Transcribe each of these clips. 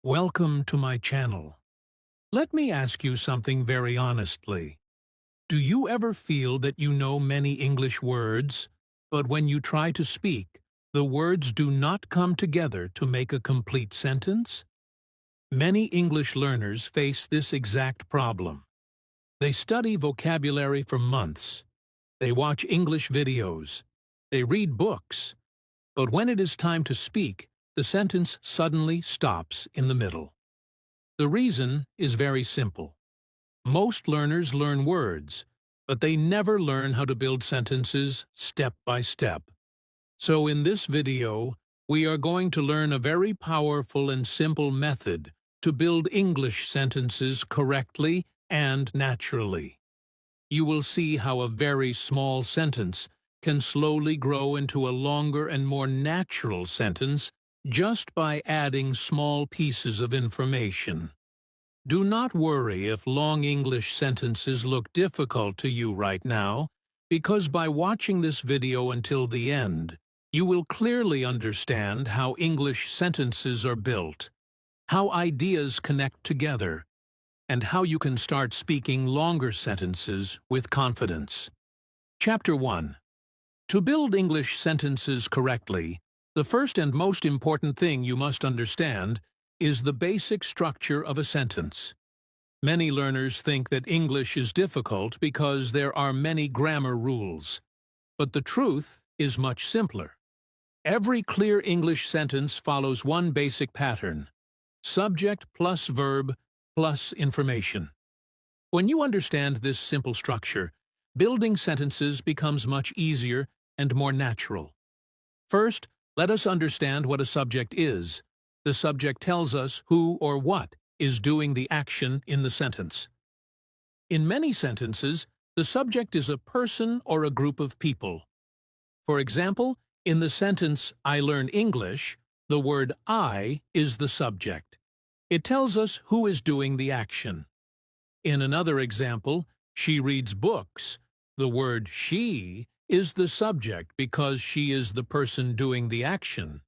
Welcome to my channel. Let me ask you something very honestly. Do you ever feel that you know many English words, but when you try to speak, the words do not come together to make a complete sentence? Many English learners face this exact problem. They study vocabulary for months. They watch English videos. They read books. But when it is time to speak, the sentence suddenly stops in the middle. The reason is very simple. Most learners learn words, but they never learn how to build sentences step by step. So in this video, we are going to learn a very powerful and simple method to build English sentences correctly and naturally. You will see how a very small sentence can slowly grow into a longer and more natural sentence just by adding small pieces of information. Do not worry if long English sentences look difficult to you right now, because by watching this video until the end, you will clearly understand how English sentences are built, how ideas connect together, and how you can start speaking longer sentences with confidence. Chapter 1. To build English sentences correctly, the first and most important thing you must understand is the basic structure of a sentence. Many learners think that English is difficult because there are many grammar rules. But the truth is much simpler. Every clear English sentence follows one basic pattern: subject plus verb plus information. When you understand this simple structure, building sentences becomes much easier and more natural. First, let us understand what a subject is. The subject tells us who or what is doing the action in the sentence. In many sentences, the subject is a person or a group of people. For example, in the sentence, "I learn English," the word I is the subject. It tells us who is doing the action. In another example, "She reads books," the word she is the subject because she is the person doing the action.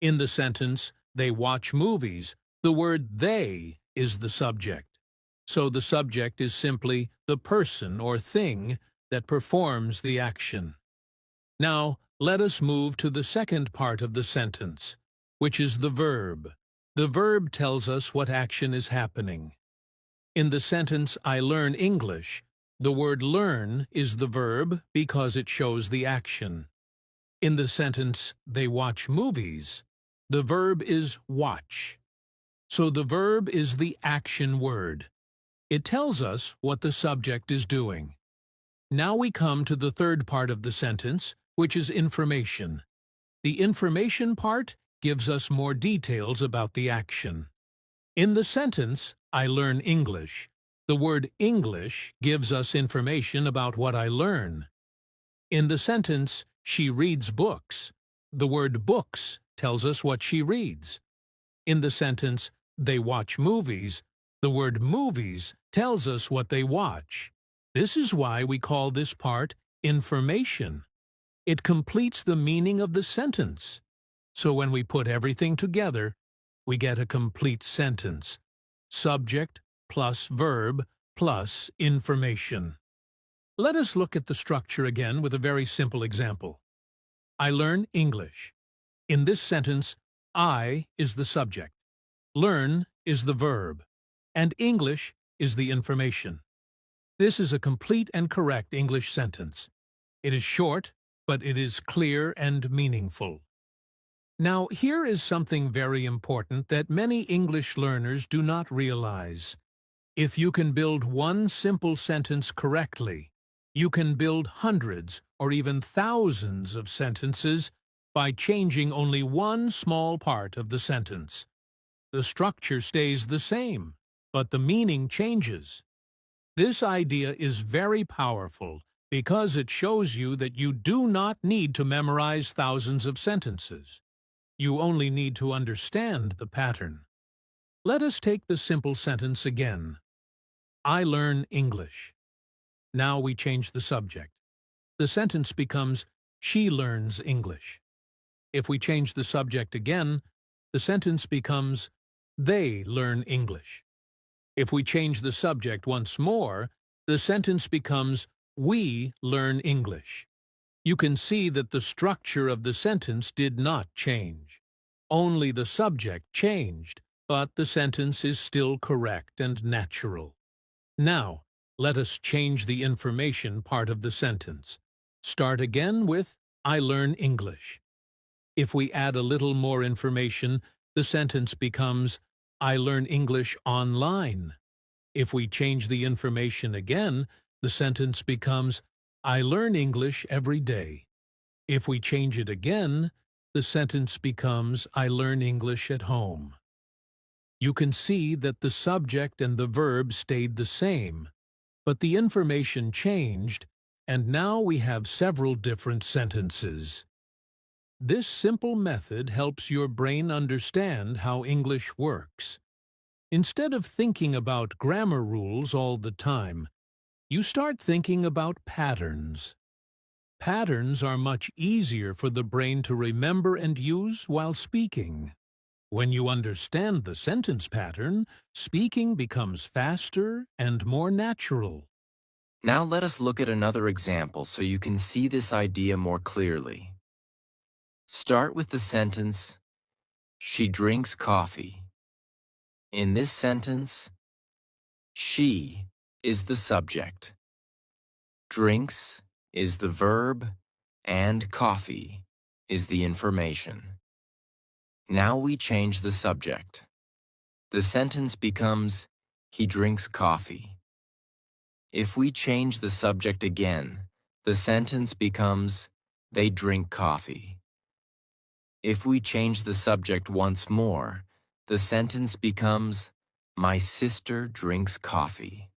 In the sentence, "They watch movies," the word they is the subject. So the subject is simply the person or thing that performs the action. Now, let us move to the second part of the sentence, which is the verb. The verb tells us what action is happening. In the sentence, "I learn English," the word learn is the verb because it shows the action. In the sentence, "They watch movies," the verb is watch. So the verb is the action word. It tells us what the subject is doing. Now we come to the third part of the sentence, which is information. The information part gives us more details about the action. In the sentence, "I learn English," the word English gives us information about what I learn. In the sentence, "She reads books," the word books tells us what she reads. In the sentence, "They watch movies," the word movies tells us what they watch. This is why we call this part information. It completes the meaning of the sentence. So when we put everything together, we get a complete sentence: subject plus verb plus information. Let us look at the structure again with a very simple example. I learn English. In this sentence, I is the subject, learn is the verb, and English is the information. This is a complete and correct English sentence. It is short, but it is clear and meaningful. Now, here is something very important that many English learners do not realize. If you can build one simple sentence correctly, you can build hundreds or even thousands of sentences by changing only one small part of the sentence. The structure stays the same, but the meaning changes. This idea is very powerful because it shows you that you do not need to memorize thousands of sentences. You only need to understand the pattern. Let us take the simple sentence again. I learn English. Now we change the subject. The sentence becomes, "She learns English." If we change the subject again, the sentence becomes, They learn English. If we change the subject once more, the sentence becomes, we learn English. You can see that the structure of the sentence did not change. Only the subject changed, but the sentence is still correct and natural. Now, let us change the information part of the sentence. Start again with, I learn English. If we add a little more information, the sentence becomes, I learn English online. If we change the information again, the sentence becomes, I learn English every day. If we change it again, the sentence becomes, I learn English at home. You can see that the subject and the verb stayed the same, but the information changed, and now we have several different sentences. This simple method helps your brain understand how English works. Instead of thinking about grammar rules all the time, you start thinking about patterns. Patterns are much easier for the brain to remember and use while speaking. When you understand the sentence pattern, speaking becomes faster and more natural. Now let us look at another example so you can see this idea more clearly. Start with the sentence, she drinks coffee. In this sentence, she is the subject, drinks is the verb, and coffee is the information. Now we change the subject. The sentence becomes, he drinks coffee. If we change the subject again, the sentence becomes, they drink coffee. If we change the subject once more, the sentence becomes, my sister drinks coffee.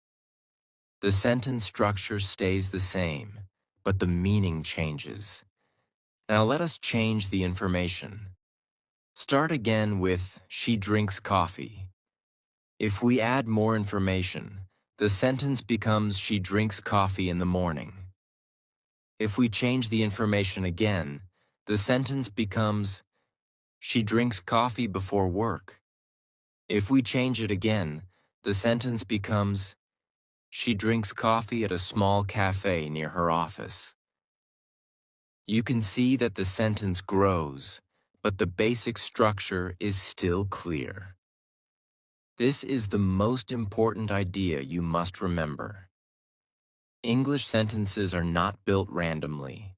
The sentence structure stays the same, but the meaning changes. Now let us change the information. Start again with, she drinks coffee. If we add more information, the sentence becomes, she drinks coffee in the morning. If we change the information again, the sentence becomes, she drinks coffee before work. If we change it again, the sentence becomes, she drinks coffee at a small cafe near her office. You can see that the sentence grows, but the basic structure is still clear. This is the most important idea you must remember. English sentences are not built randomly.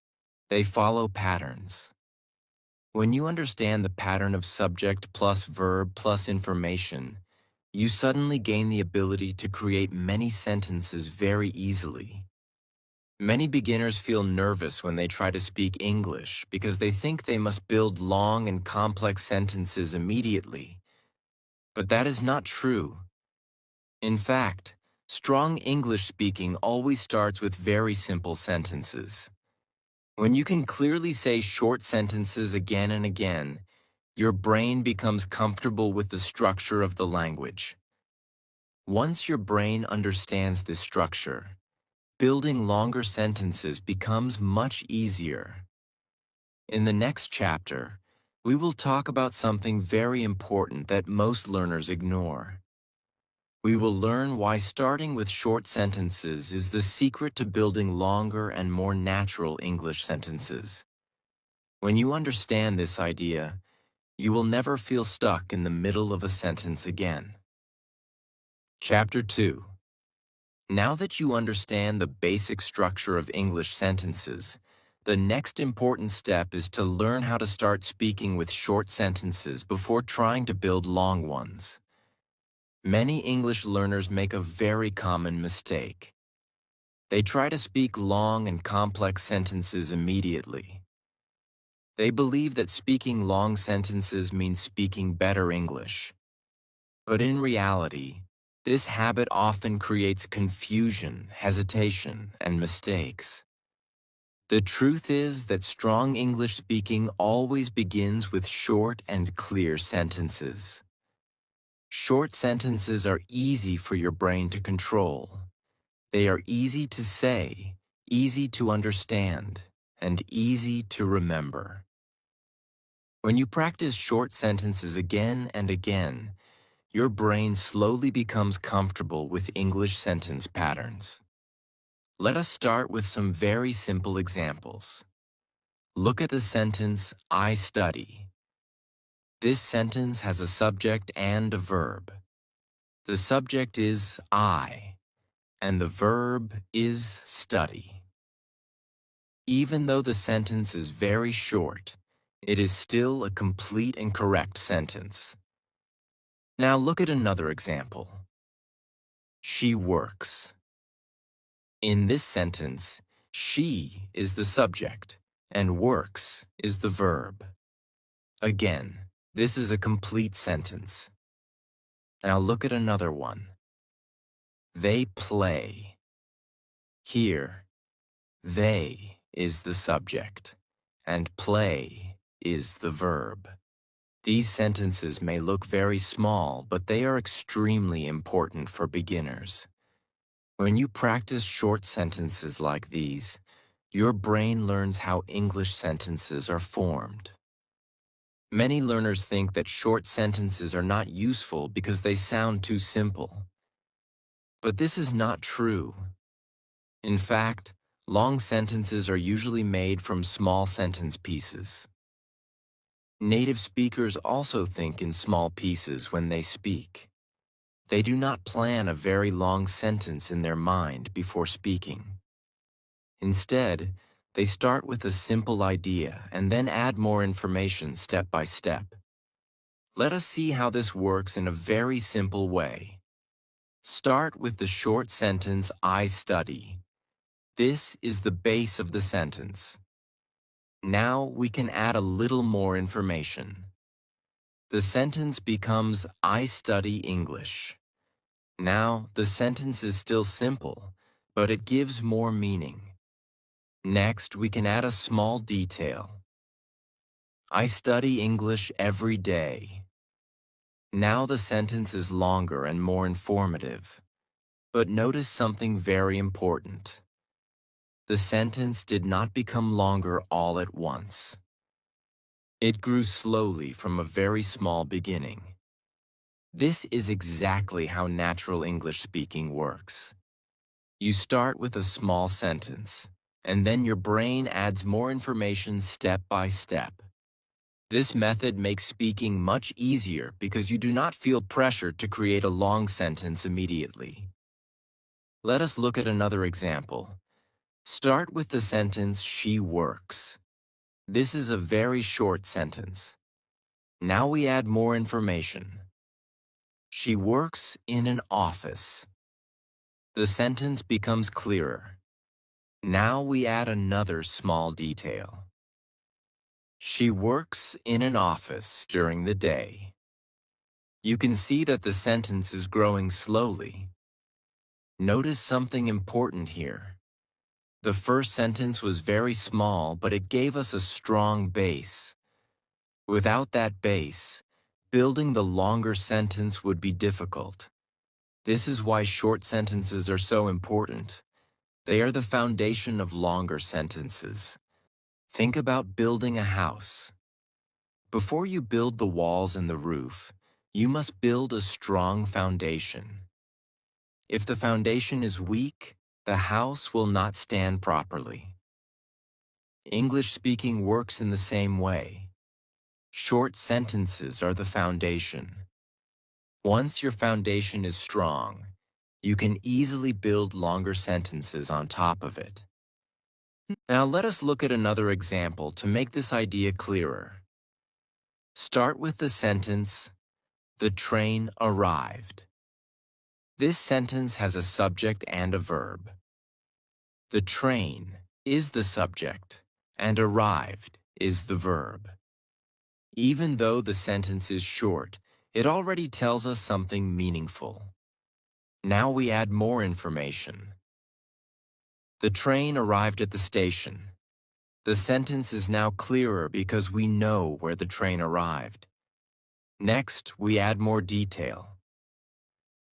They follow patterns. When you understand the pattern of subject plus verb plus information, you suddenly gain the ability to create many sentences very easily. Many beginners feel nervous when they try to speak English because they think they must build long and complex sentences immediately. But that is not true. In fact, strong English speaking always starts with very simple sentences. When you can clearly say short sentences again and again, your brain becomes comfortable with the structure of the language. Once your brain understands this structure, building longer sentences becomes much easier. In the next chapter, we will talk about something very important that most learners ignore. We will learn why starting with short sentences is the secret to building longer and more natural English sentences. When you understand this idea, you will never feel stuck in the middle of a sentence again. Chapter 2. Now that you understand the basic structure of English sentences, the next important step is to learn how to start speaking with short sentences before trying to build long ones. Many English learners make a very common mistake. They try to speak long and complex sentences immediately. They believe that speaking long sentences means speaking better English. But in reality, this habit often creates confusion, hesitation, and mistakes. The truth is that strong English speaking always begins with short and clear sentences. Short sentences are easy for your brain to control. They are easy to say, easy to understand, and easy to remember. When you practice short sentences again and again, your brain slowly becomes comfortable with English sentence patterns. Let us start with some very simple examples. Look at the sentence, I study. This sentence has a subject and a verb. The subject is I, and the verb is study. Even though the sentence is very short, it is still a complete and correct sentence. Now look at another example. She works. In this sentence, she is the subject, and works is the verb. Again, this is a complete sentence. Now look at another one. They play. Here, they is the subject, and play is the verb. These sentences may look very small, but they are extremely important for beginners. When you practice short sentences like these, your brain learns how English sentences are formed. Many learners think that short sentences are not useful because they sound too simple. But this is not true. In fact, long sentences are usually made from small sentence pieces. Native speakers also think in small pieces when they speak. They do not plan a very long sentence in their mind before speaking. Instead, they start with a simple idea and then add more information step by step. Let us see how this works in a very simple way. Start with the short sentence, I study. This is the base of the sentence. Now we can add a little more information. The sentence becomes, I study English. Now the sentence is still simple, but it gives more meaning. Next, we can add a small detail. I study English every day. Now the sentence is longer and more informative. But notice something very important. The sentence did not become longer all at once. It grew slowly from a very small beginning. This is exactly how natural English speaking works. You start with a small sentence, and then your brain adds more information step by step. This method makes speaking much easier because you do not feel pressure to create a long sentence immediately. Let us look at another example. Start with the sentence, she works. This is a very short sentence. Now we add more information. She works in an office. The sentence becomes clearer. Now we add another small detail. She works in an office during the day. You can see that the sentence is growing slowly. Notice something important here. The first sentence was very small, but it gave us a strong base. Without that base, building the longer sentence would be difficult. This is why short sentences are so important. They are the foundation of longer sentences. Think about building a house. Before you build the walls and the roof, you must build a strong foundation. If the foundation is weak, the house will not stand properly. English speaking works in the same way. Short sentences are the foundation. Once your foundation is strong, you can easily build longer sentences on top of it. Now let us look at another example to make this idea clearer. Start with the sentence, the train arrived. This sentence has a subject and a verb. The train is the subject, and arrived is the verb. Even though the sentence is short, it already tells us something meaningful. Now we add more information. The train arrived at the station. The sentence is now clearer because we know where the train arrived. Next, we add more detail.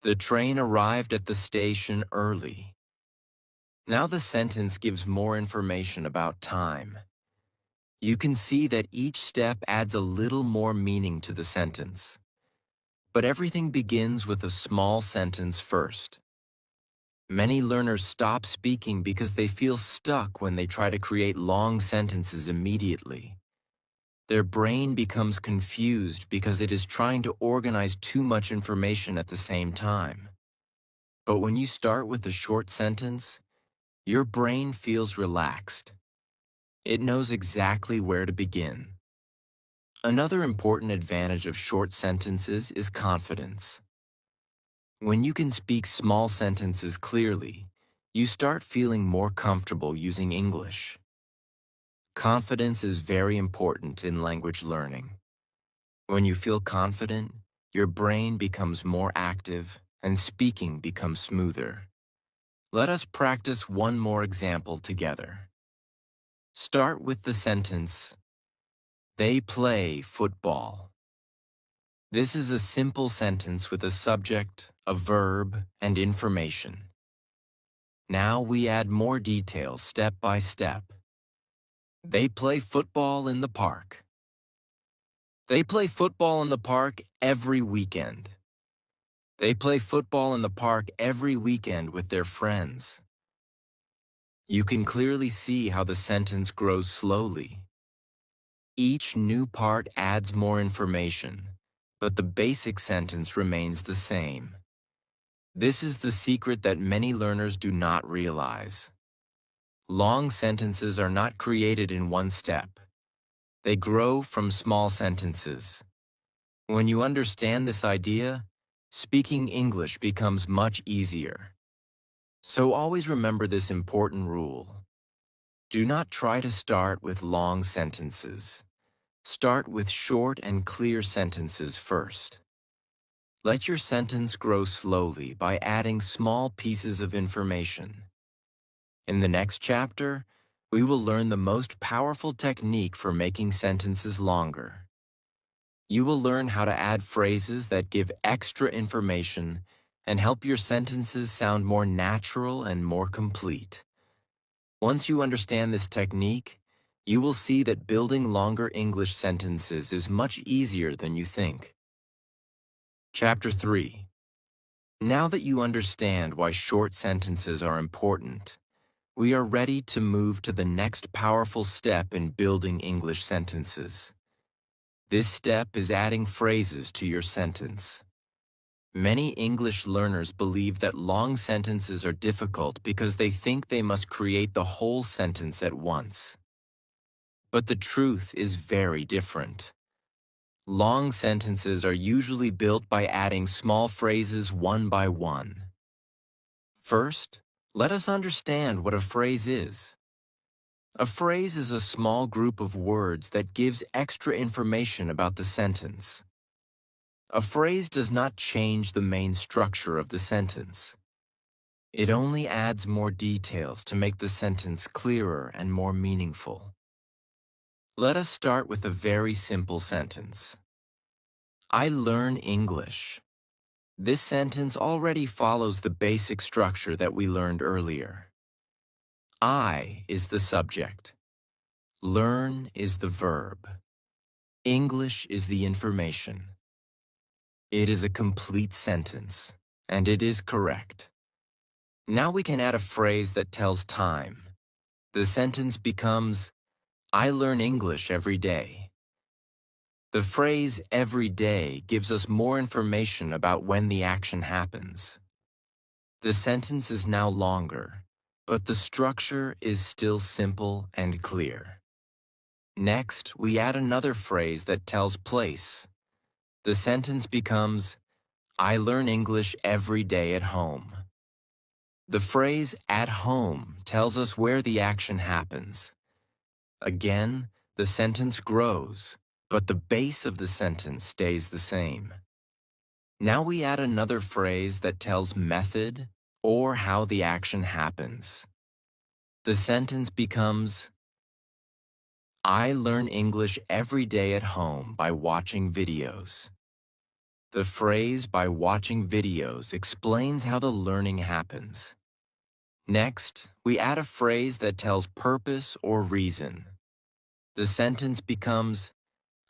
The train arrived at the station early. Now the sentence gives more information about time. You can see that each step adds a little more meaning to the sentence. But everything begins with a small sentence first. Many learners stop speaking because they feel stuck when they try to create long sentences immediately. Their brain becomes confused because it is trying to organize too much information at the same time. But when you start with a short sentence, your brain feels relaxed. It knows exactly where to begin. Another important advantage of short sentences is confidence. When you can speak small sentences clearly, you start feeling more comfortable using English. Confidence is very important in language learning. When you feel confident, your brain becomes more active and speaking becomes smoother. Let us practice one more example together. Start with the sentence, "They play football." This is a simple sentence with a subject, a verb, and information. Now we add more details step by step. They play football in the park. They play football in the park every weekend. They play football in the park every weekend with their friends. You can clearly see how the sentence grows slowly. Each new part adds more information, but the basic sentence remains the same. This is the secret that many learners do not realize. Long sentences are not created in one step. They grow from small sentences. When you understand this idea, speaking English becomes much easier. So always remember this important rule. Do not try to start with long sentences. Start with short and clear sentences first. Let your sentence grow slowly by adding small pieces of information. In the next chapter, we will learn the most powerful technique for making sentences longer. You will learn how to add phrases that give extra information and help your sentences sound more natural and more complete. Once you understand this technique, you will see that building longer English sentences is much easier than you think. Chapter 3. Now that you understand why short sentences are important, we are ready to move to the next powerful step in building English sentences. This step is adding phrases to your sentence. Many English learners believe that long sentences are difficult because they think they must create the whole sentence at once. But the truth is very different. Long sentences are usually built by adding small phrases one by one. First, let us understand what a phrase is. A phrase is a small group of words that gives extra information about the sentence. A phrase does not change the main structure of the sentence. It only adds more details to make the sentence clearer and more meaningful. Let us start with a very simple sentence. I learn English. This sentence already follows the basic structure that we learned earlier. I is the subject. Learn is the verb. English is the information. It is a complete sentence, and it is correct. Now we can add a phrase that tells time. The sentence becomes, I learn English every day. The phrase every day gives us more information about when the action happens. The sentence is now longer, but the structure is still simple and clear. Next, we add another phrase that tells place. The sentence becomes, I learn English every day at home. The phrase at home tells us where the action happens. Again, the sentence grows, but the base of the sentence stays the same. Now we add another phrase that tells method or how the action happens. The sentence becomes, I learn English every day at home by watching videos. The phrase by watching videos explains how the learning happens. Next, we add a phrase that tells purpose or reason. The sentence becomes,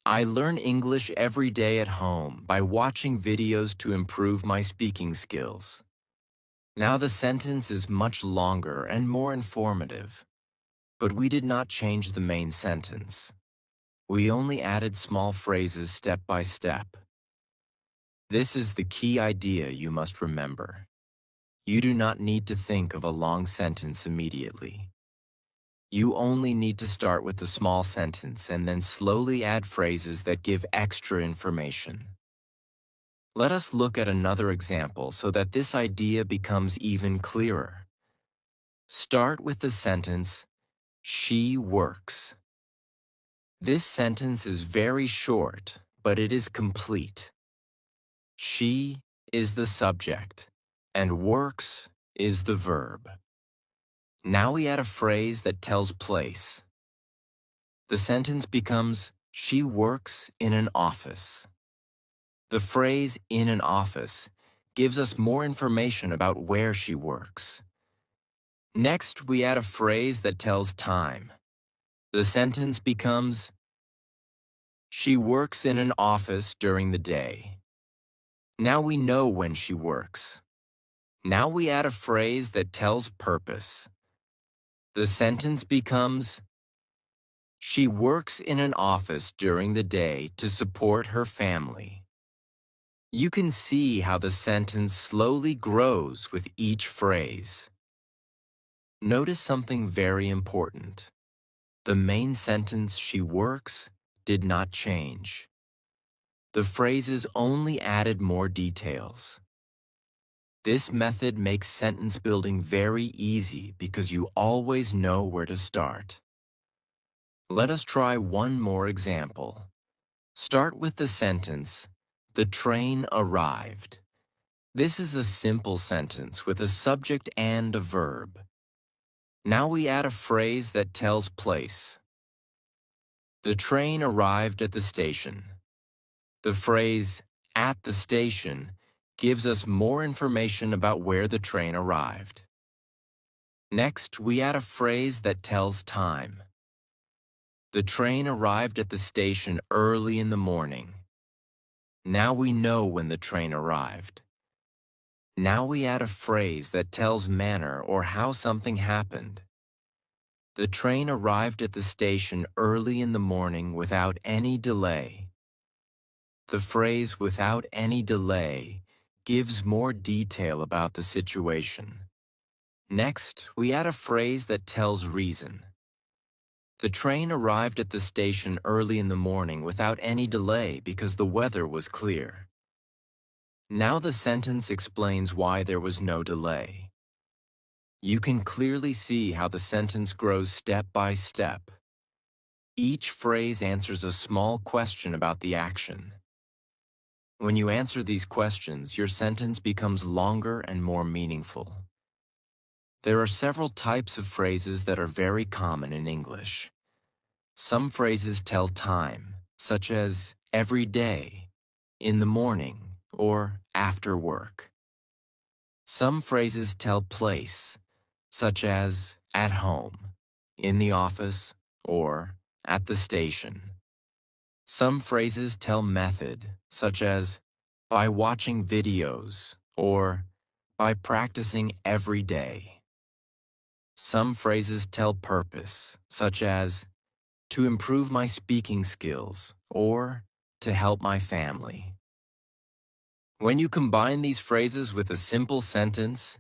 I learn English every day at home by watching videos to improve my speaking skills. Now the sentence is much longer and more informative, but we did not change the main sentence. We only added small phrases step by step. This is the key idea you must remember. You do not need to think of a long sentence immediately. You only need to start with a small sentence and then slowly add phrases that give extra information. Let us look at another example so that this idea becomes even clearer. Start with the sentence, she works. This sentence is very short, but it is complete. She is the subject, and works is the verb. Now we add a phrase that tells place. The sentence becomes, she works in an office. The phrase in an office gives us more information about where she works. Next, we add a phrase that tells time. The sentence becomes, she works in an office during the day. Now we know when she works. Now we add a phrase that tells purpose. The sentence becomes, she works in an office during the day to support her family. You can see how the sentence slowly grows with each phrase. Notice something very important. The main sentence, she works, did not change. The phrases only added more details. This method makes sentence building very easy because you always know where to start. Let us try one more example. Start with the sentence, the train arrived. This is a simple sentence with a subject and a verb. Now we add a phrase that tells place. The train arrived at the station. The phrase, at the station, gives us more information about where the train arrived. Next, we add a phrase that tells time. The train arrived at the station early in the morning. Now we know when the train arrived. Now we add a phrase that tells manner or how something happened. The train arrived at the station early in the morning without any delay. The phrase without any delay gives more detail about the situation. Next, we add a phrase that tells reason. The train arrived at the station early in the morning without any delay because the weather was clear. Now the sentence explains why there was no delay. You can clearly see how the sentence grows step by step. Each phrase answers a small question about the action. When you answer these questions, your sentence becomes longer and more meaningful. There are several types of phrases that are very common in English. Some phrases tell time, such as every day, in the morning, or after work. Some phrases tell place, such as at home, in the office, or at the station. Some phrases tell method, such as by watching videos or by practicing every day. Some phrases tell purpose, such as to improve my speaking skills or to help my family. When you combine these phrases with a simple sentence,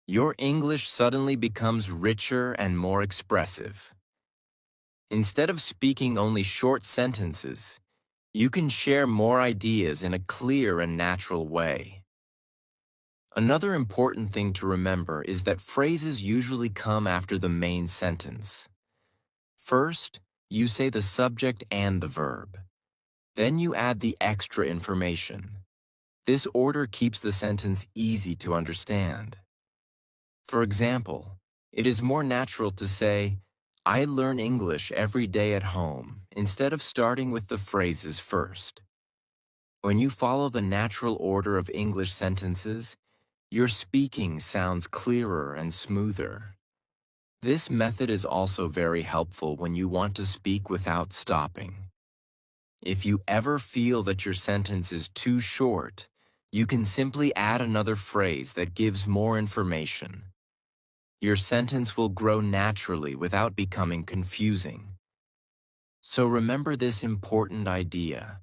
your English suddenly becomes richer and more expressive. Instead of speaking only short sentences, you can share more ideas in a clear and natural way. Another important thing to remember is that phrases usually come after the main sentence. First, you say the subject and the verb. Then you add the extra information. This order keeps the sentence easy to understand. For example, it is more natural to say, I learn English every day at home, instead of starting with the phrases first. When you follow the natural order of English sentences, your speaking sounds clearer and smoother. This method is also very helpful when you want to speak without stopping. If you ever feel that your sentence is too short, you can simply add another phrase that gives more information. Your sentence will grow naturally without becoming confusing. So remember this important idea.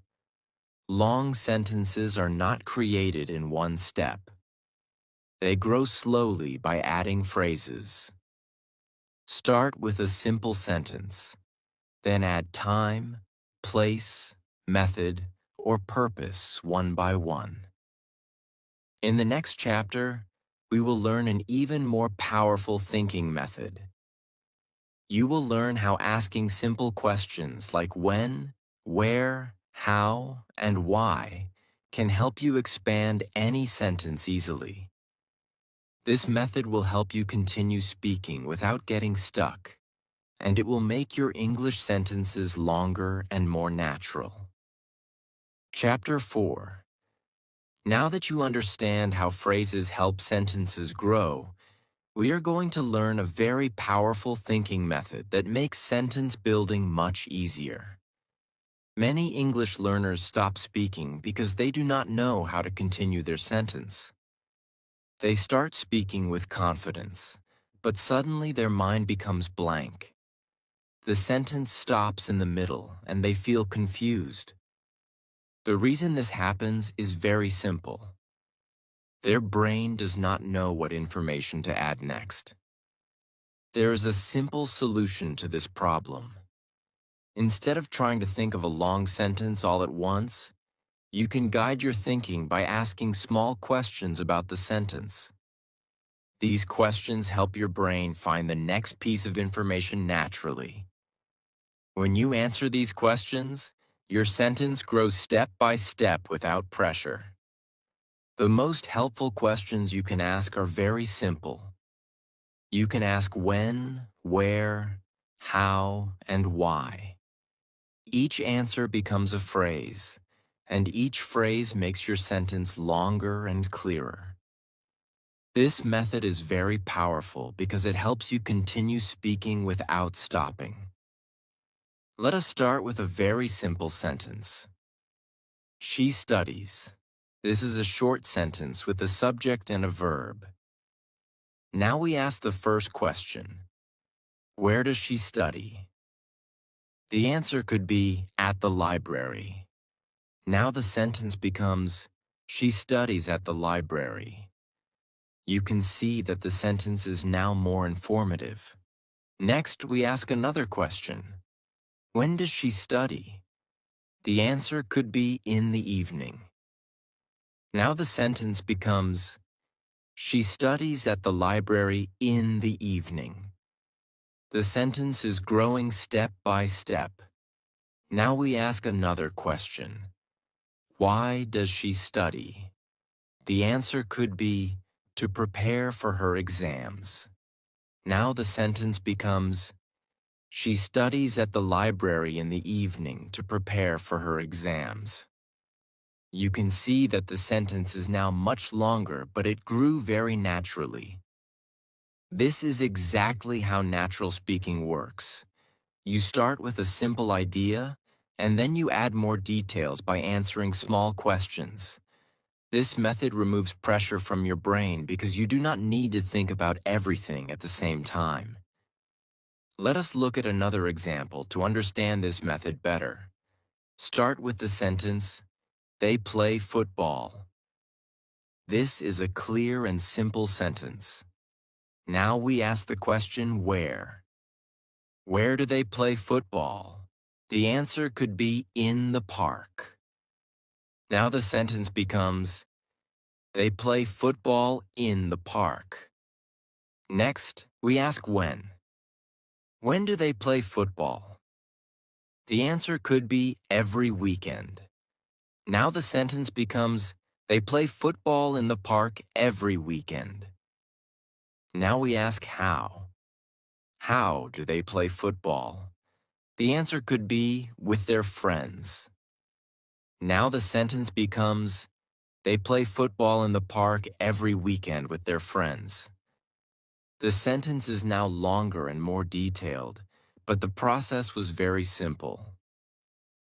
Long sentences are not created in one step. They grow slowly by adding phrases. Start with a simple sentence, then add time, place, method, or purpose one by one. In the next chapter, we will learn an even more powerful thinking method. You will learn how asking simple questions like when, where, how, and why can help you expand any sentence easily. This method will help you continue speaking without getting stuck, and it will make your English sentences longer and more natural. Chapter 4. Now that you understand how phrases help sentences grow, we are going to learn a very powerful thinking method that makes sentence building much easier. Many English learners stop speaking because they do not know how to continue their sentence. They start speaking with confidence, but suddenly their mind becomes blank. The sentence stops in the middle and they feel confused. The reason this happens is very simple. Their brain does not know what information to add next. There is a simple solution to this problem. Instead of trying to think of a long sentence all at once, you can guide your thinking by asking small questions about the sentence. These questions help your brain find the next piece of information naturally. When you answer these questions, your sentence grows step by step without pressure. The most helpful questions you can ask are very simple. You can ask when, where, how, and why. Each answer becomes a phrase, and each phrase makes your sentence longer and clearer. This method is very powerful because it helps you continue speaking without stopping. Let us start with a very simple sentence. She studies. This is a short sentence with a subject and a verb. Now we ask the first question. Where does she study? The answer could be at the library. Now the sentence becomes, she studies at the library. You can see that the sentence is now more informative. Next, we ask another question. When does she study? The answer could be in the evening. Now the sentence becomes, she studies at the library in the evening. The sentence is growing step by step. Now we ask another question. Why does she study? The answer could be, to prepare for her exams. Now the sentence becomes, she studies at the library in the evening to prepare for her exams. You can see that the sentence is now much longer, but it grew very naturally. This is exactly how natural speaking works. You start with a simple idea, and then you add more details by answering small questions. This method removes pressure from your brain because you do not need to think about everything at the same time. Let us look at another example to understand this method better. Start with the sentence, they play football. This is a clear and simple sentence. Now we ask the question, where? Where do they play football? The answer could be in the park. Now the sentence becomes, they play football in the park. Next, we ask when. When do they play football? The answer could be every weekend. Now the sentence becomes, they play football in the park every weekend. Now we ask how. How do they play football? The answer could be with their friends. Now the sentence becomes, they play football in the park every weekend with their friends. The sentence is now longer and more detailed, but the process was very simple.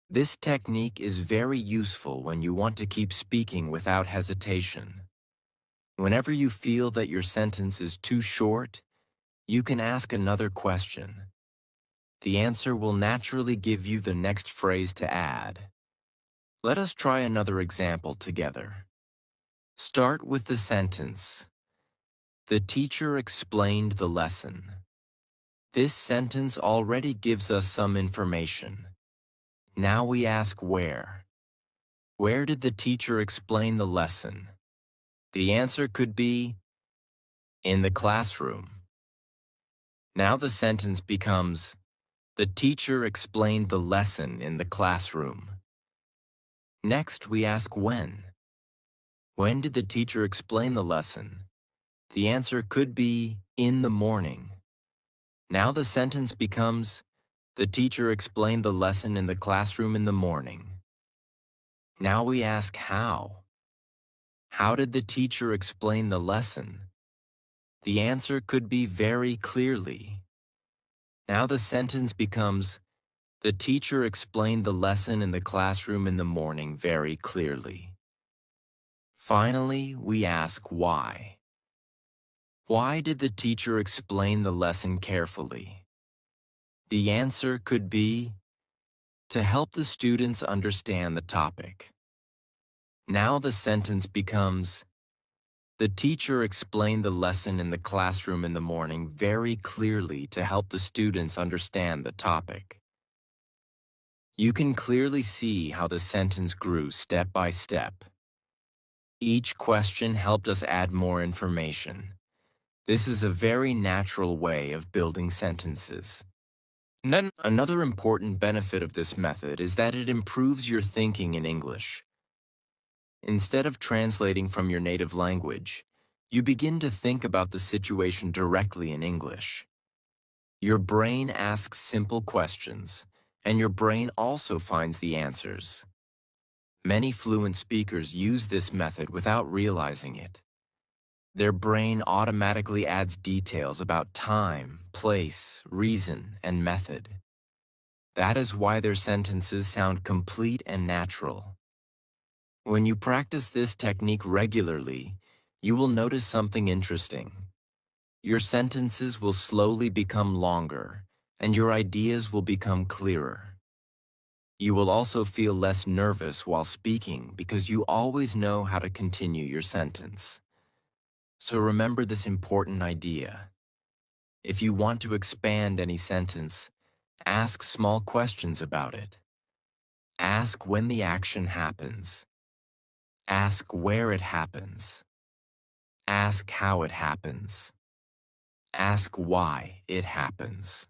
This technique is very useful when you want to keep speaking without hesitation. Whenever you feel that your sentence is too short, you can ask another question. The answer will naturally give you the next phrase to add. Let us try another example together. Start with the sentence, "The teacher explained the lesson." This sentence already gives us some information. Now we ask where. Where did the teacher explain the lesson? The answer could be, in the classroom. Now the sentence becomes, the teacher explained the lesson in the classroom. Next, we ask when. When did the teacher explain the lesson? The answer could be, in the morning. Now the sentence becomes, the teacher explained the lesson in the classroom in the morning. Now we ask how. How did the teacher explain the lesson? The answer could be very clearly. Now the sentence becomes, the teacher explained the lesson in the classroom in the morning very clearly. Finally, we ask why. Why did the teacher explain the lesson carefully? The answer could be, to help the students understand the topic. Now the sentence becomes, the teacher explained the lesson in the classroom in the morning very clearly to help the students understand the topic. You can clearly see how the sentence grew step by step. Each question helped us add more information. This is a very natural way of building sentences. Another important benefit of this method is that it improves your thinking in English. Instead of translating from your native language, you begin to think about the situation directly in English. Your brain asks simple questions, and your brain also finds the answers. Many fluent speakers use this method without realizing it. Their brain automatically adds details about time, place, reason, and method. That is why their sentences sound complete and natural. When you practice this technique regularly, you will notice something interesting. Your sentences will slowly become longer, and your ideas will become clearer. You will also feel less nervous while speaking because you always know how to continue your sentence. So remember this important idea. If you want to expand any sentence, ask small questions about it. Ask when the action happens. Ask where it happens. Ask how it happens. Ask why it happens.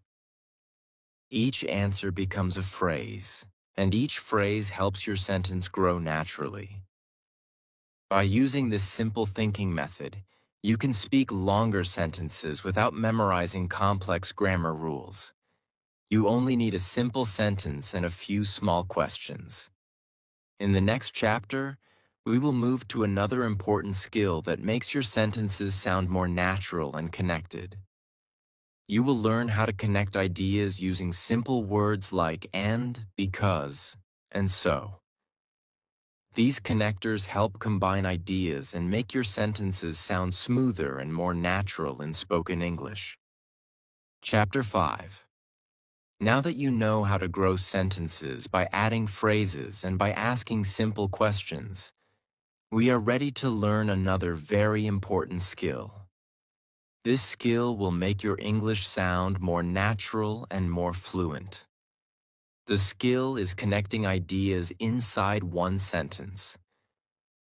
Each answer becomes a phrase, and each phrase helps your sentence grow naturally. By using this simple thinking method, you can speak longer sentences without memorizing complex grammar rules. You only need a simple sentence and a few small questions. In the next chapter, we will move to another important skill that makes your sentences sound more natural and connected. You will learn how to connect ideas using simple words like and, because, and so. These connectors help combine ideas and make your sentences sound smoother and more natural in spoken English. Chapter 5. Now that you know how to grow sentences by adding phrases and by asking simple questions, we are ready to learn another very important skill. This skill will make your English sound more natural and more fluent. The skill is connecting ideas inside one sentence.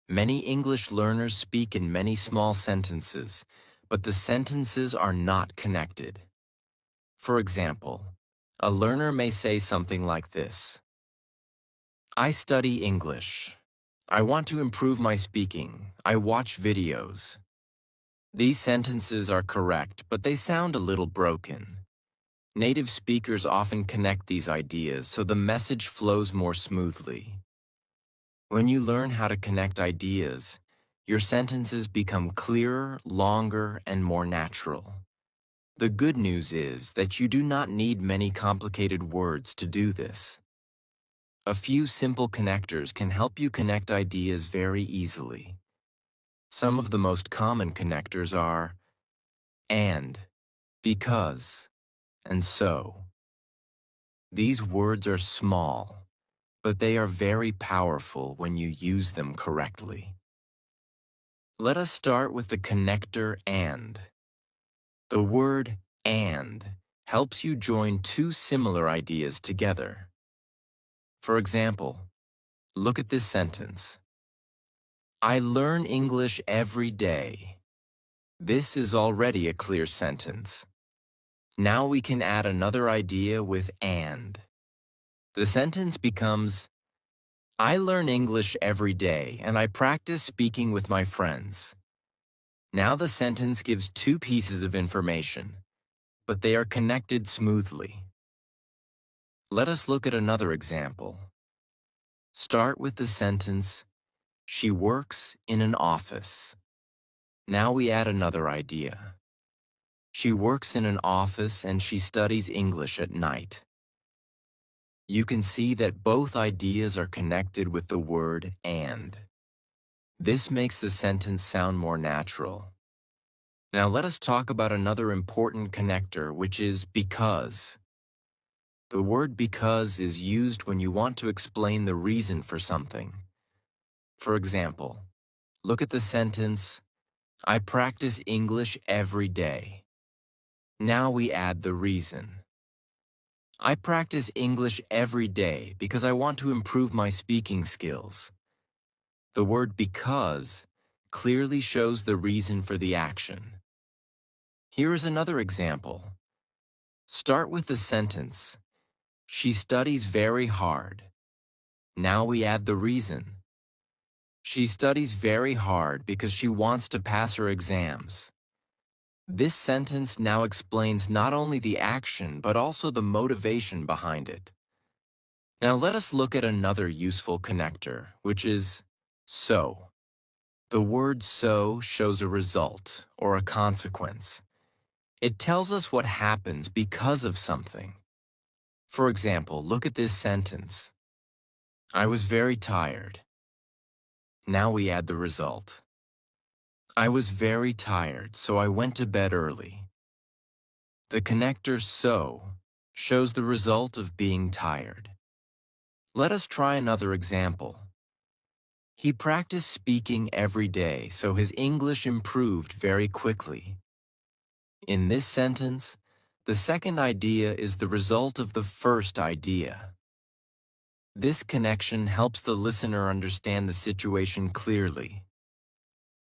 Many English learners speak in many small sentences, but the sentences are not connected. For example, a learner may say something like this: I study English. I want to improve my speaking. I watch videos. These sentences are correct, but they sound a little broken. Native speakers often connect these ideas so the message flows more smoothly. When you learn how to connect ideas, your sentences become clearer, longer, and more natural. The good news is that you do not need many complicated words to do this. A few simple connectors can help you connect ideas very easily. Some of the most common connectors are and, because, and so. These words are small, but they are very powerful when you use them correctly. Let us start with the connector and. The word and helps you join two similar ideas together. For example, look at this sentence. I learn English every day. This is already a clear sentence. Now we can add another idea with and. The sentence becomes, I learn English every day and I practice speaking with my friends. Now the sentence gives two pieces of information, but they are connected smoothly. Let us look at another example. Start with the sentence, she works in an office. Now we add another idea. She works in an office and she studies English at night. You can see that both ideas are connected with the word and. This makes the sentence sound more natural. Now let us talk about another important connector, which is because. The word because is used when you want to explain the reason for something. For example, look at the sentence, I practice English every day. Now we add the reason. I practice English every day because I want to improve my speaking skills. The word because clearly shows the reason for the action. Here is another example. Start with the sentence, she studies very hard. Now we add the reason. She studies very hard because she wants to pass her exams. This sentence now explains not only the action but also the motivation behind it. Now let us look at another useful connector, which is so. The word so shows a result or a consequence. It tells us what happens because of something. For example, look at this sentence. I was very tired. Now we add the result. I was very tired, so I went to bed early. The connector so shows the result of being tired. Let us try another example. He practiced speaking every day, so his English improved very quickly. In this sentence, the second idea is the result of the first idea. This connection helps the listener understand the situation clearly.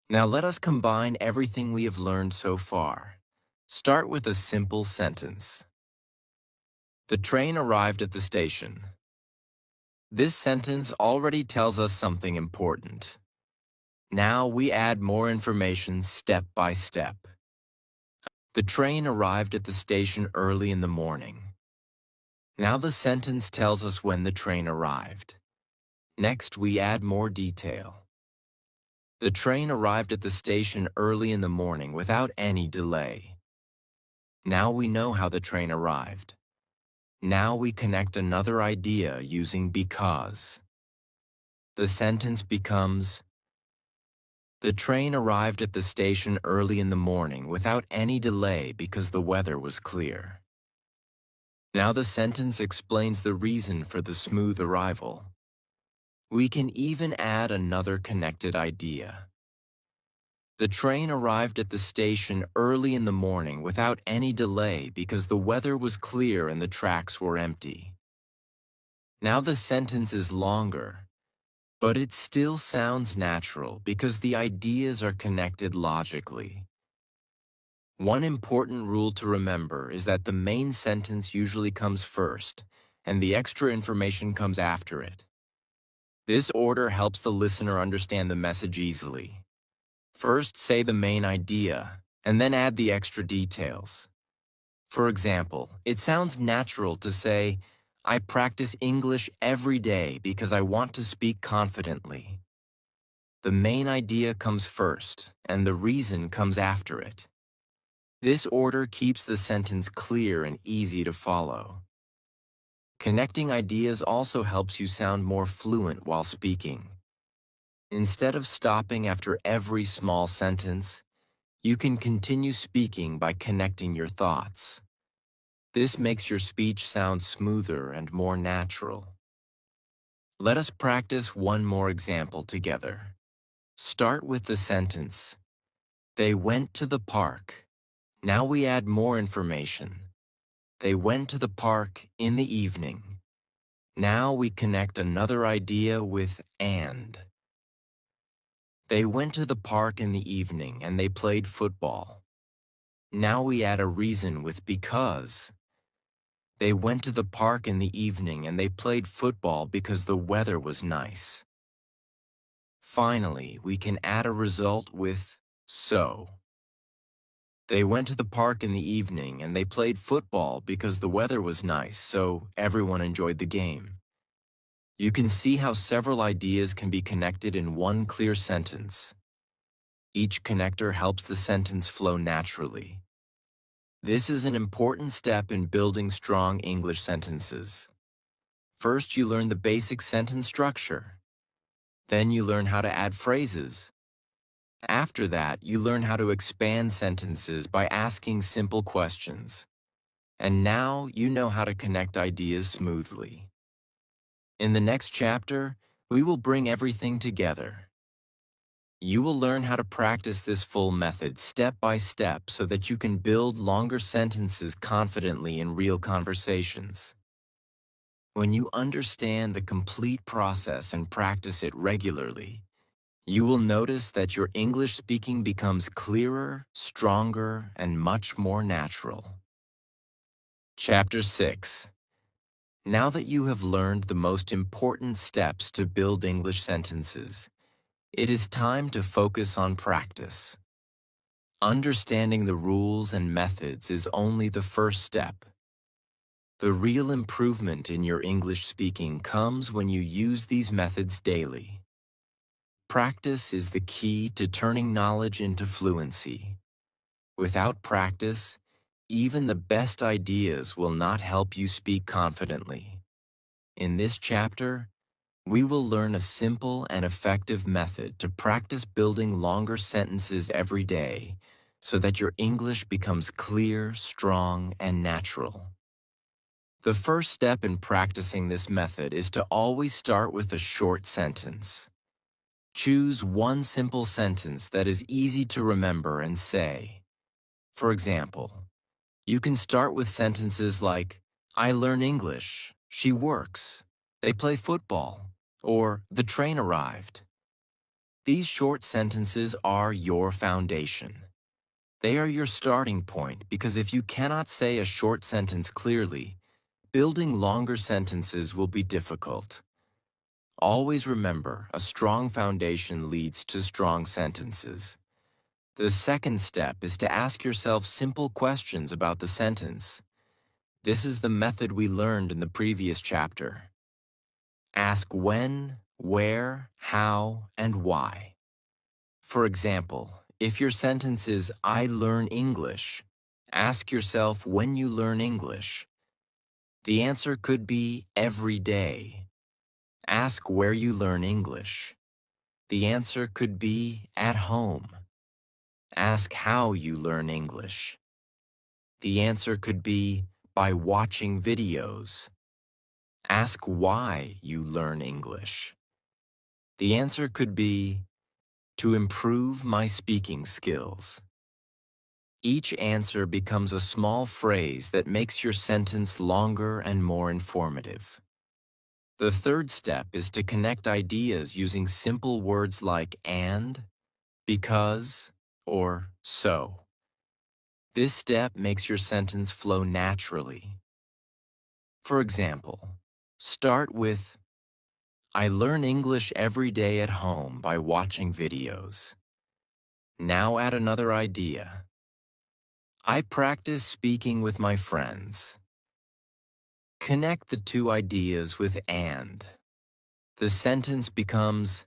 Now let us combine everything we have learned so far. Start with a simple sentence. The train arrived at the station. This sentence already tells us something important. Now we add more information step by step. The train arrived at the station early in the morning. Now the sentence tells us when the train arrived. Next, we add more detail. The train arrived at the station early in the morning without any delay. Now we know how the train arrived. Now we connect another idea using because. The sentence becomes, the train arrived at the station early in the morning without any delay because the weather was clear. Now the sentence explains the reason for the smooth arrival. We can even add another connected idea. The train arrived at the station early in the morning without any delay because the weather was clear and the tracks were empty. Now the sentence is longer, but it still sounds natural because the ideas are connected logically. One important rule to remember is that the main sentence usually comes first, and the extra information comes after it. This order helps the listener understand the message easily. First, say the main idea, and then add the extra details. For example, it sounds natural to say, I practice English every day because I want to speak confidently. The main idea comes first, and the reason comes after it. This order keeps the sentence clear and easy to follow. Connecting ideas also helps you sound more fluent while speaking. Instead of stopping after every small sentence, you can continue speaking by connecting your thoughts. This makes your speech sound smoother and more natural. Let us practice one more example together. Start with the sentence, "They went to the park." Now we add more information. They went to the park in the evening. Now we connect another idea with "and." They went to the park in the evening and they played football. Now we add a reason with "because." They went to the park in the evening and they played football because the weather was nice. Finally, we can add a result with "so." They went to the park in the evening and they played football because the weather was nice, so everyone enjoyed the game. You can see how several ideas can be connected in one clear sentence. Each connector helps the sentence flow naturally. This is an important step in building strong English sentences. First, you learn the basic sentence structure. Then you learn how to add phrases. After that, you learn how to expand sentences by asking simple questions. And now you know how to connect ideas smoothly. In the next chapter, we will bring everything together. You will learn how to practice this full method step by step so that you can build longer sentences confidently in real conversations. When you understand the complete process and practice it regularly, you will notice that your English speaking becomes clearer, stronger, and much more natural. Chapter 6. Now that you have learned the most important steps to build English sentences, it is time to focus on practice. Understanding the rules and methods is only the first step. The real improvement in your English speaking comes when you use these methods daily. Practice is the key to turning knowledge into fluency. Without practice, even the best ideas will not help you speak confidently. In this chapter, we will learn a simple and effective method to practice building longer sentences every day so that your English becomes clear, strong, and natural. The first step in practicing this method is to always start with a short sentence. Choose one simple sentence that is easy to remember and say. For example, you can start with sentences like, "I learn English," "She works," "They play football," or "The train arrived." These short sentences are your foundation. They are your starting point because if you cannot say a short sentence clearly, building longer sentences will be difficult. Always remember, a strong foundation leads to strong sentences. The second step is to ask yourself simple questions about the sentence. This is the method we learned in the previous chapter. Ask when, where, how, and why. For example, if your sentence is, "I learn English," ask yourself when you learn English. The answer could be every day. Ask where you learn English. The answer could be at home. Ask how you learn English. The answer could be by watching videos. Ask why you learn English. The answer could be to improve my speaking skills. Each answer becomes a small phrase that makes your sentence longer and more informative. The third step is to connect ideas using simple words like "and," "because," or "so." This step makes your sentence flow naturally. For example, start with, "I learn English every day at home by watching videos." Now add another idea. "I practice speaking with my friends." Connect the two ideas with "and." The sentence becomes,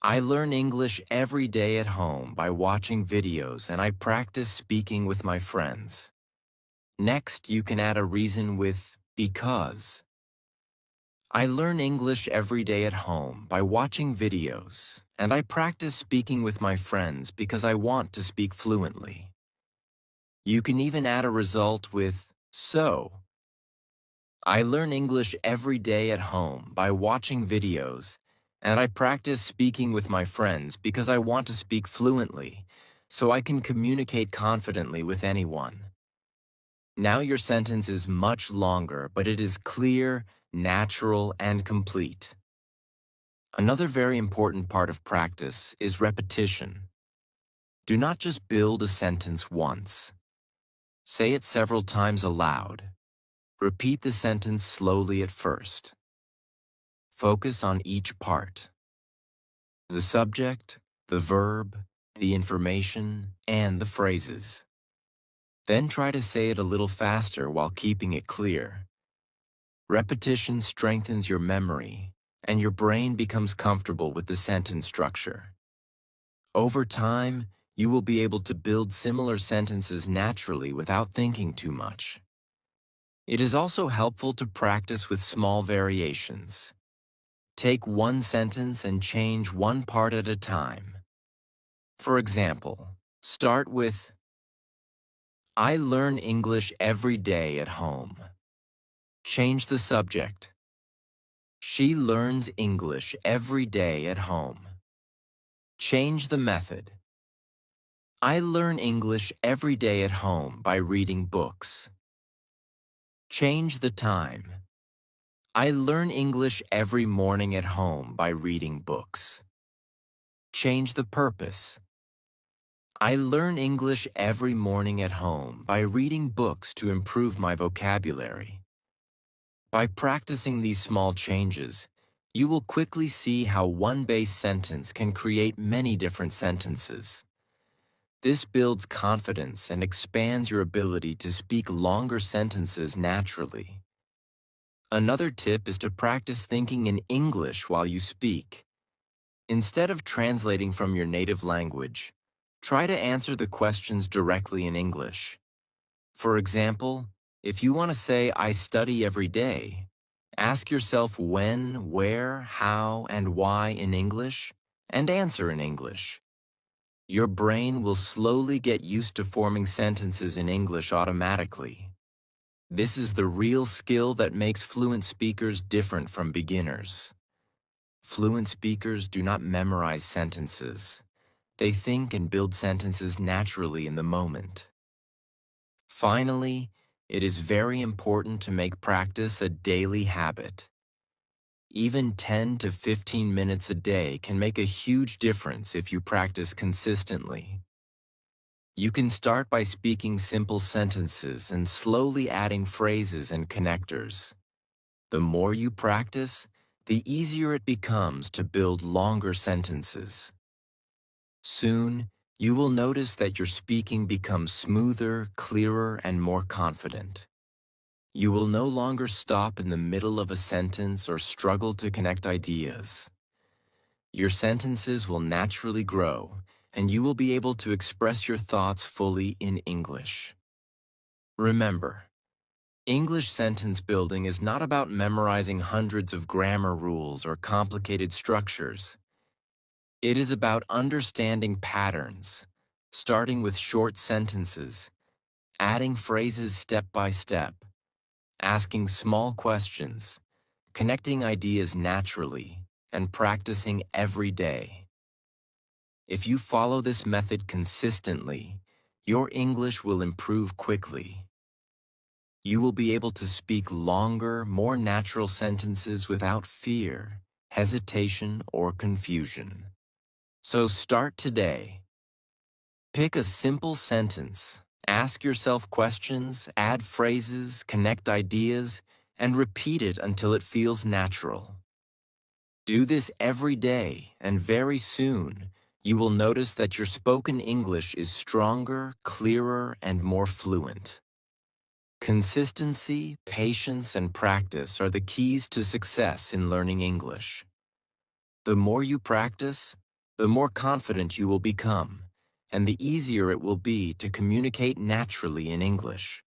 "I learn English every day at home by watching videos and I practice speaking with my friends." Next, you can add a reason with "because." I learn English every day at home by watching videos, and I practice speaking with my friends because I want to speak fluently. You can even add a result with so. I learn English every day at home by watching videos, and I practice speaking with my friends because I want to speak fluently, so I can communicate confidently with anyone. Now your sentence is much longer, but it is clear, natural, and complete. Another very important part of practice is repetition. Do not just build a sentence once. Say it several times aloud. Repeat the sentence slowly at first. Focus on each part: the subject, the verb, the information, and the phrases. Then try to say it a little faster while keeping it clear. Repetition strengthens your memory, and your brain becomes comfortable with the sentence structure. Over time, you will be able to build similar sentences naturally without thinking too much. It is also helpful to practice with small variations. Take one sentence and change one part at a time. For example, start with, I learn English every day at home. Change the subject. She learns English every day at home. Change the method. I learn English every day at home by reading books. Change the time. I learn English every morning at home by reading books. Change the purpose. I learn English every morning at home by reading books to improve my vocabulary. By practicing these small changes, you will quickly see how one base sentence can create many different sentences. This builds confidence and expands your ability to speak longer sentences naturally. Another tip is to practice thinking in English while you speak. Instead of translating from your native language, try to answer the questions directly in English. For example, if you want to say, I study every day, ask yourself when, where, how, and why in English, and answer in English. Your brain will slowly get used to forming sentences in English automatically. This is the real skill that makes fluent speakers different from beginners. Fluent speakers do not memorize sentences. They think and build sentences naturally in the moment. Finally, it is very important to make practice a daily habit. Even 10 to 15 minutes a day can make a huge difference if you practice consistently. You can start by speaking simple sentences and slowly adding phrases and connectors. The more you practice, the easier it becomes to build longer sentences. Soon, you will notice that your speaking becomes smoother, clearer, and more confident. You will no longer stop in the middle of a sentence or struggle to connect ideas. Your sentences will naturally grow, and you will be able to express your thoughts fully in English. Remember, English sentence building is not about memorizing hundreds of grammar rules or complicated structures. It is about understanding patterns, starting with short sentences, adding phrases step by step, asking small questions, connecting ideas naturally, and practicing every day. If you follow this method consistently, your English will improve quickly. You will be able to speak longer, more natural sentences without fear, hesitation, or confusion. So start today. Pick a simple sentence, ask yourself questions, add phrases, connect ideas, and repeat it until it feels natural. Do this every day, and very soon, you will notice that your spoken English is stronger, clearer, and more fluent. Consistency, patience, and practice are the keys to success in learning English. The more you practice, the more confident you will become, and the easier it will be to communicate naturally in English.